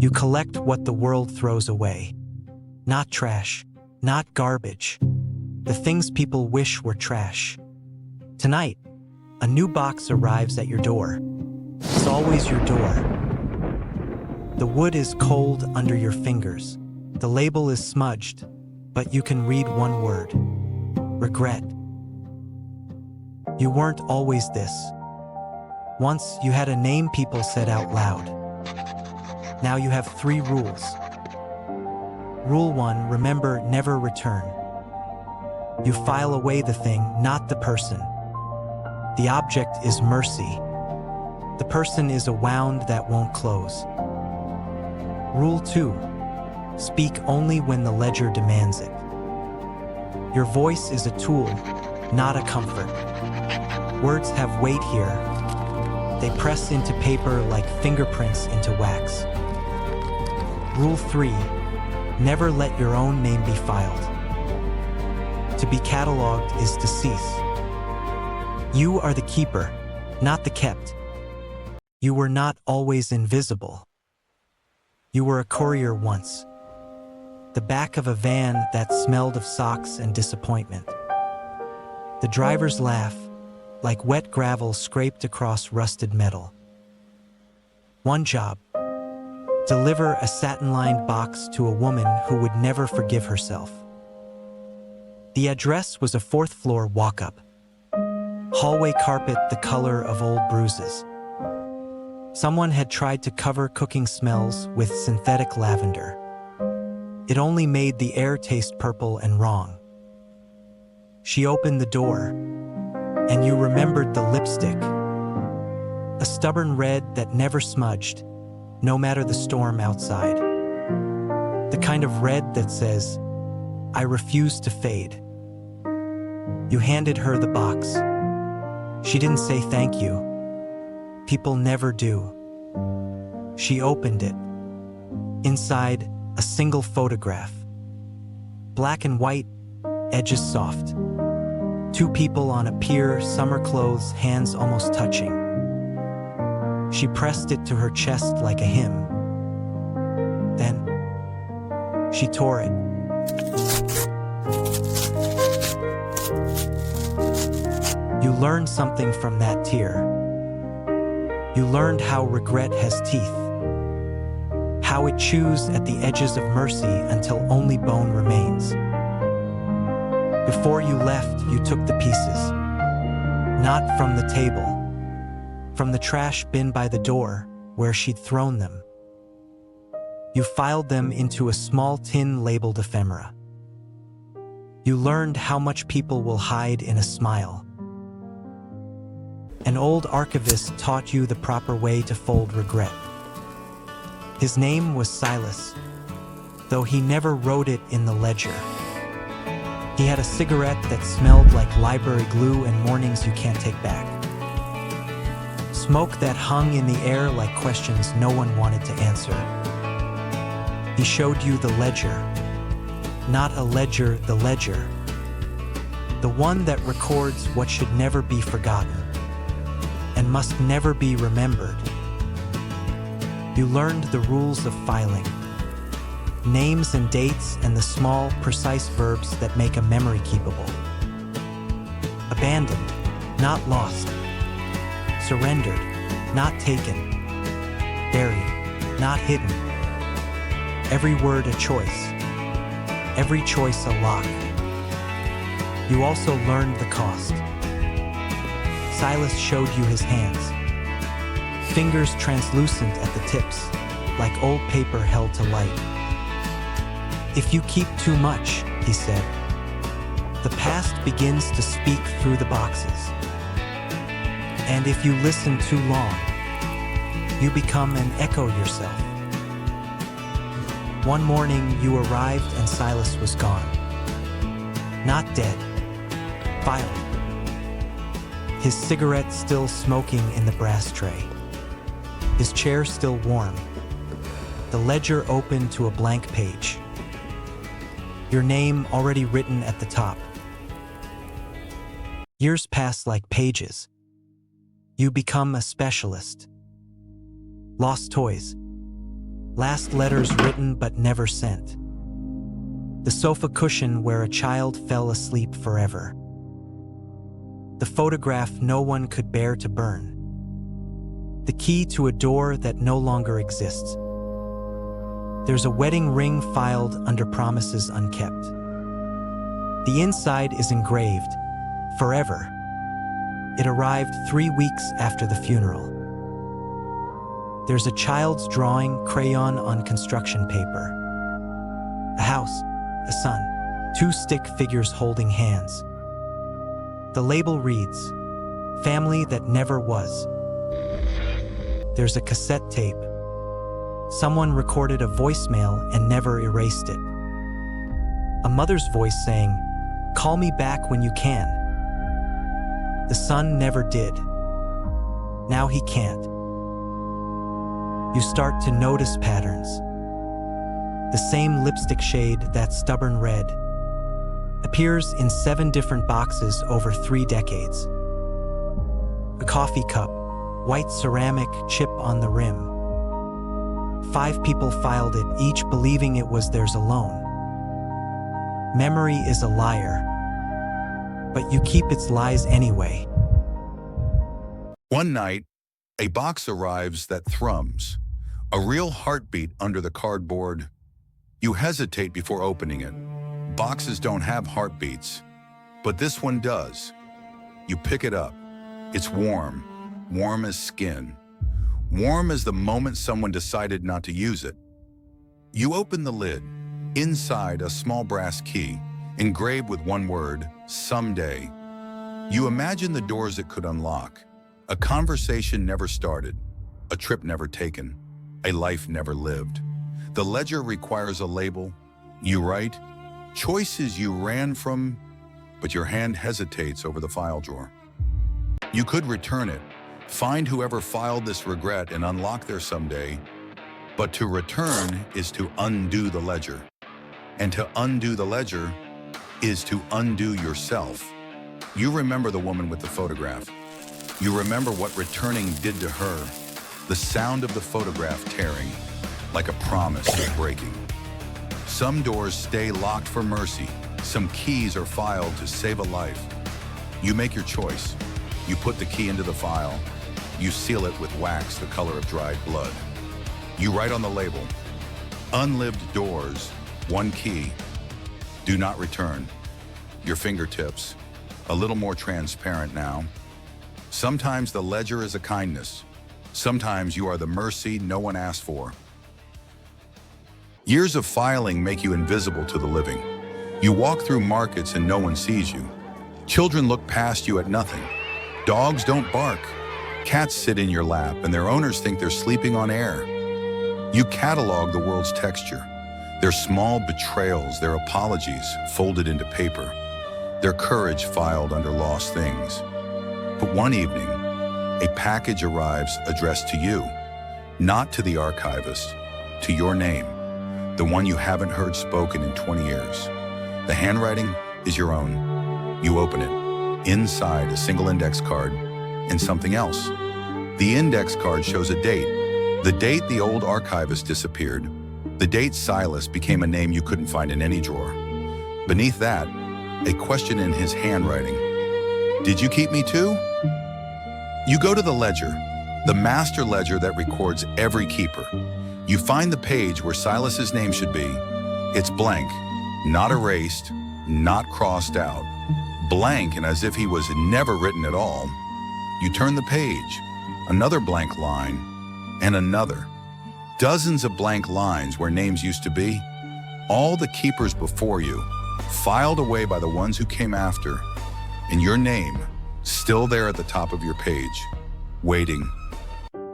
You collect what the world throws away. Not trash, not garbage. The things people wish were trash. Tonight, a new box arrives at your door. It's always your door. The wood is cold under your fingers. The label is smudged, but you can read one word: regret. You weren't always this. Once you had a name people said out loud. Now you have 3 rules. Rule 1, remember, never return. You file away the thing, not the person. The object is mercy. The person is a wound that won't close. Rule 2, speak only when the ledger demands it. Your voice is a tool, not a comfort. Words have weight here. They press into paper like fingerprints into wax. Rule 3, never let your own name be filed. To be catalogued is to cease. You are the keeper, not the kept. You were not always invisible. You were a courier once. The back of a van that smelled of socks and disappointment. The driver's laugh, like wet gravel scraped across rusted metal. One job: deliver a satin-lined box to a woman who would never forgive herself. The address was a 4th-floor walk-up. Hallway carpet the color of old bruises. Someone had tried to cover cooking smells with synthetic lavender. It only made the air taste purple and wrong. She opened the door, and you remembered the lipstick. A stubborn red that never smudged, no matter the storm outside. The kind of red that says, I refuse to fade. You handed her the box. She didn't say thank you. People never do. She opened it. Inside, a single photograph. Black and white, edges soft. 2 people on a pier, summer clothes, hands almost touching. She pressed it to her chest like a hymn. Then, she tore it. You learned something from that tear. You learned how regret has teeth. How it chews at the edges of mercy until only bone remains. Before you left, you took the pieces. Not from the table. From the trash bin by the door, where she'd thrown them. You filed them into a small tin labeled ephemera. You learned how much people will hide in a smile. An old archivist taught you the proper way to fold regret. His name was Silas, though he never wrote it in the ledger. He had a cigarette that smelled like library glue and mornings you can't take back. Smoke that hung in the air like questions no one wanted to answer. He showed you the ledger. Not a ledger, the ledger. The one that records what should never be forgotten and must never be remembered. You learned the rules of filing. Names and dates and the small, precise verbs that make a memory keepable. Abandoned, not lost. Surrendered, not taken. Buried, not hidden. Every word a choice. Every choice a lock. You also learned the cost. Silas showed you his hands. Fingers translucent at the tips, like old paper held to light. If you keep too much, he said, the past begins to speak through the boxes. And if you listen too long, you become an echo yourself. One morning you arrived and Silas was gone. Not dead, filed. His cigarette still smoking in the brass tray. His chair still warm. The ledger open to a blank page. Your name already written at the top. Years pass like pages. You become a specialist. Lost toys. Last letters written but never sent. The sofa cushion where a child fell asleep forever. The photograph no one could bear to burn. The key to a door that no longer exists. There's a wedding ring filed under promises unkept. The inside is engraved, forever. It arrived 3 weeks after the funeral. There's a child's drawing, crayon on construction paper. A house, a sun, 2 stick figures holding hands. The label reads, "Family that never was." There's a cassette tape. Someone recorded a voicemail and never erased it. A mother's voice saying, "Call me back when you can." The son never did. Now he can't. You start to notice patterns. The same lipstick shade, that stubborn red, appears in 7 different boxes over 3 decades. A coffee cup, white ceramic, chip on the rim. 5 people filed it, each believing it was theirs alone. Memory is a liar, but you keep its lies anyway. One night, a box arrives that thrums, a real heartbeat under the cardboard. You hesitate before opening it. Boxes don't have heartbeats, but this one does. You pick it up. It's warm, warm as skin. Warm as the moment someone decided not to use it. You open the lid. Inside, a small brass key, engraved with one word, "Someday." You imagine the doors it could unlock. A conversation never started, a trip never taken, a life never lived. The ledger requires a label. You write, choices you ran from, but your hand hesitates over the file drawer. You could return it, find whoever filed this regret and unlock their someday, but to return is to undo the ledger. And to undo the ledger is to undo yourself. You remember the woman with the photograph. You remember what returning did to her, the sound of the photograph tearing, like a promise of breaking. Some doors stay locked for mercy. Some keys are filed to save a life. You make your choice. You put the key into the file. You seal it with wax the color of dried blood. You write on the label, "Unlived doors, 1 key. Do not return." Your fingertips, a little more transparent now. Sometimes the ledger is a kindness. Sometimes you are the mercy no one asked for. Years of filing make you invisible to the living. You walk through markets and no one sees you. Children look past you at nothing. Dogs don't bark. Cats sit in your lap and their owners think they're sleeping on air. You catalog the world's texture. Their small betrayals, their apologies folded into paper, their courage filed under lost things. But one evening, a package arrives addressed to you, not to the archivist, to your name, the one you haven't heard spoken in 20 years. The handwriting is your own. You open it. Inside, a single index card and something else. The index card shows a date. The date the old archivist disappeared. The date Silas became a name you couldn't find in any drawer. Beneath that, a question in his handwriting. Did you keep me too? You go to the ledger, the master ledger that records every keeper. You find the page where Silas's name should be. It's blank, not erased, not crossed out. Blank and as if he was never written at all. You turn the page, another blank line, and another. Dozens of blank lines where names used to be. All the keepers before you, filed away by the ones who came after, and your name still there at the top of your page, waiting.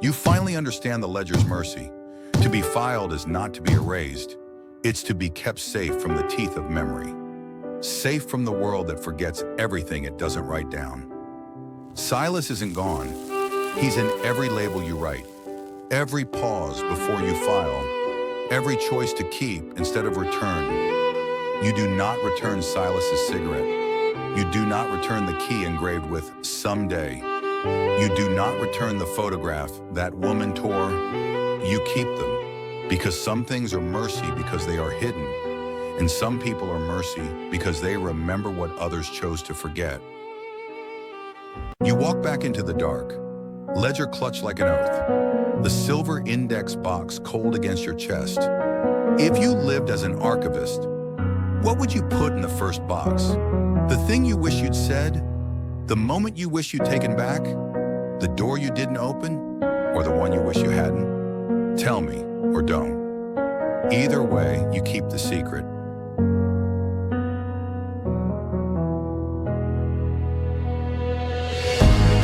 You finally understand the ledger's mercy. To be filed is not to be erased. It's to be kept safe from the teeth of memory. Safe from the world that forgets everything it doesn't write down. Silas isn't gone. He's in every label you write, every pause before you file, every choice to keep instead of return. You do not return Silas's cigarette. You do not return the key engraved with "Someday." You do not return the photograph that woman tore. You keep them. Because some things are mercy because they are hidden, and some people are mercy because they remember what others chose to forget. You walk back into the dark, ledger clutched like an oath, the silver index box cold against your chest. If you lived as an archivist, what would you put in the first box? The thing you wish you'd said? The moment you wish you'd taken back? The door you didn't open? Or the one you wish you hadn't? Tell me, or don't. Either way, you keep the secret.